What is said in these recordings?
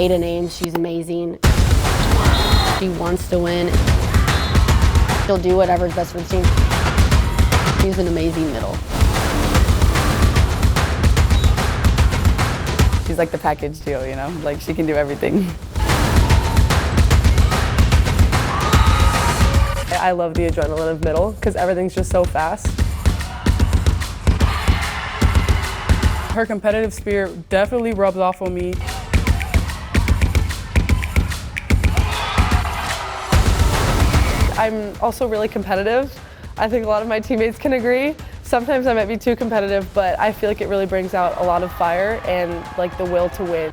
Ayden Ames, she's amazing. She wants to win. She'll do whatever's best for the team. She's an amazing middle. She's like the package deal, you know? Like, she can do everything. I love the adrenaline of middle because everything's just so fast. Her competitive spirit definitely rubs off on me. I'm also really competitive. I think a lot of my teammates can agree. Sometimes I might be too competitive, but I feel like it really brings out a lot of fire and like the will to win.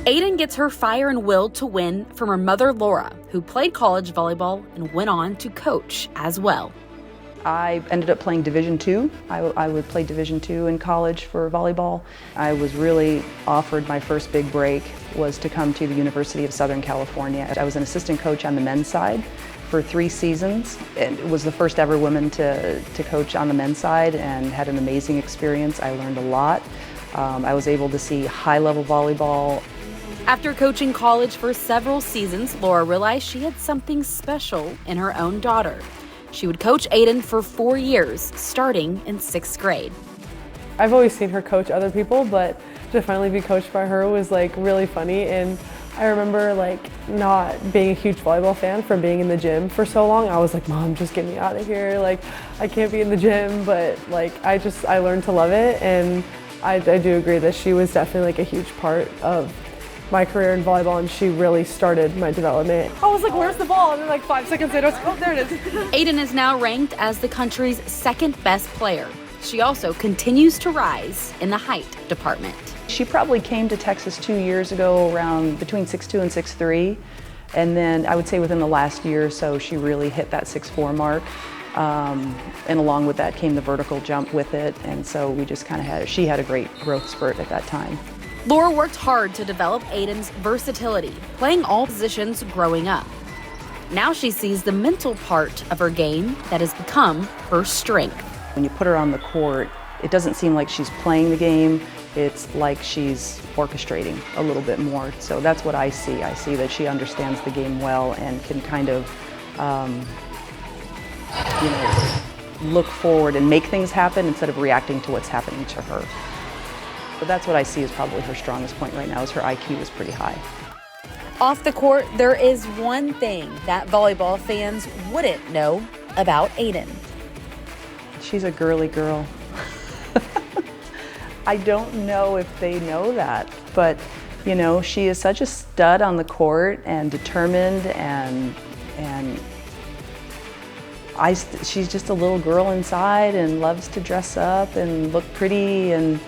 Ayden gets her fire and will to win from her mother, Laura, who played college volleyball and went on to coach as well. I ended up playing Division II. I would play Division II in college for volleyball. I was really offered my first big break was to come to the University of Southern California. I was an assistant coach on the men's side for 3 seasons. It was the first ever woman to coach on the men's side and had an amazing experience. I learned a lot. I was able to see high-level volleyball. After coaching college for several seasons, Laura realized she had something special in her own daughter. She would coach Ayden for 4 years, starting in 6th grade. I've always seen her coach other people, but to finally be coached by her was like really funny. And I remember like not being a huge volleyball fan from being in the gym for so long. I was like, Mom, just get me out of here. Like, I can't be in the gym, but like I learned to love it. And I do agree that she was definitely like a huge part of my career in volleyball, and she really started my development. I was like, where's the ball? And then like 5 seconds later, I was like, oh, there it is. Ayden is now ranked as the country's 2nd best player. She also continues to rise in the height department. She probably came to Texas 2 years ago around between 6'2" and 6'3", and then I would say within the last year or so she really hit that 6'4" mark, and along with that came the vertical jump with it, and so we just kind of she had a great growth spurt at that time. Laura worked hard to develop Ayden's versatility, playing all positions growing up. Now she sees the mental part of her game that has become her strength. When you put her on the court, it doesn't seem like she's playing the game. It's like she's orchestrating a little bit more. So that's what I see. I see that she understands the game well and can kind of, look forward and make things happen instead of reacting to what's happening to her. But that's what I see is probably her strongest point right now, is her IQ is pretty high. Off the court, there is one thing that volleyball fans wouldn't know about Ayden. She's a girly girl. I don't know if they know that, but you know, she is such a stud on the court and determined, and she's just a little girl inside and loves to dress up and look pretty and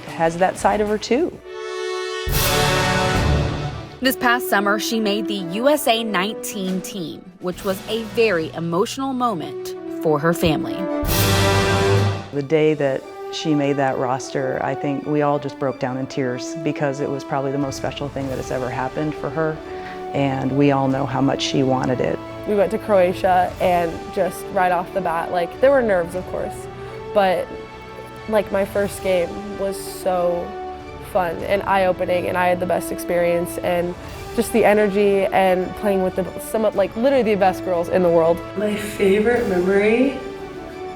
has that side of her too. This past summer, she made the USA 19 team, which was a very emotional moment for her family. The day that she made that roster, I think we all just broke down in tears because it was probably the most special thing that has ever happened for her, and we all know how much she wanted it. We went to Croatia, and just right off the bat, like, there were nerves, of course, but like my first game was so fun and eye-opening, and I had the best experience, and just the energy and playing with literally the best girls in the world. My favorite memory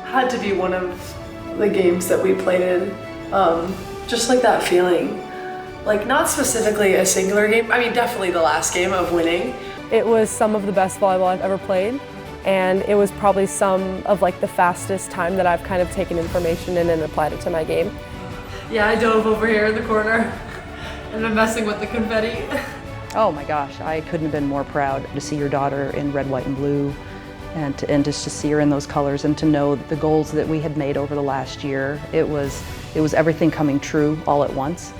had to be one of the games that we played in. Just like that feeling, like not specifically a singular game, I mean definitely the last game of winning. It was some of the best volleyball I've ever played, and it was probably some of like the fastest time that I've kind of taken information in and applied it to my game. Yeah, I dove over here in the corner and been messing with the confetti. Oh my gosh, I couldn't have been more proud to see your daughter in red, white, and blue, and just to see her in those colors and to know the goals that we had made over the last year. It was everything coming true all at once.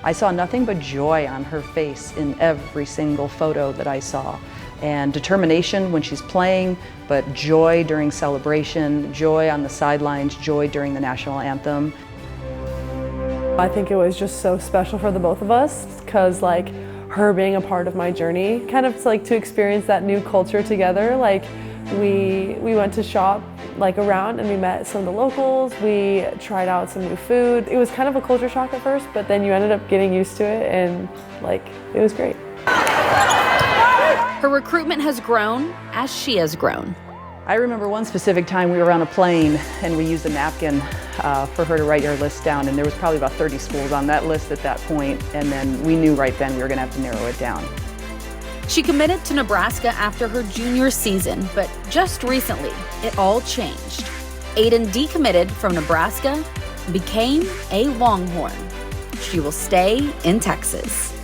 I saw nothing but joy on her face in every single photo that I saw, and determination when she's playing, but joy during celebration, joy on the sidelines, joy during the national anthem. I think it was just so special for the both of us, because like her being a part of my journey, kind of like to experience that new culture together. Like we went to shop like around and we met some of the locals. We tried out some new food. It was kind of a culture shock at first, but then you ended up getting used to it and like it was great. Her recruitment has grown as she has grown. I remember one specific time we were on a plane and we used a napkin for her to write her list down, and there was probably about 30 schools on that list at that point, and then we knew right then we were going to have to narrow it down. She committed to Nebraska after her junior season, but just recently, it all changed. Ayden decommitted from Nebraska and became a Longhorn. She will stay in Texas.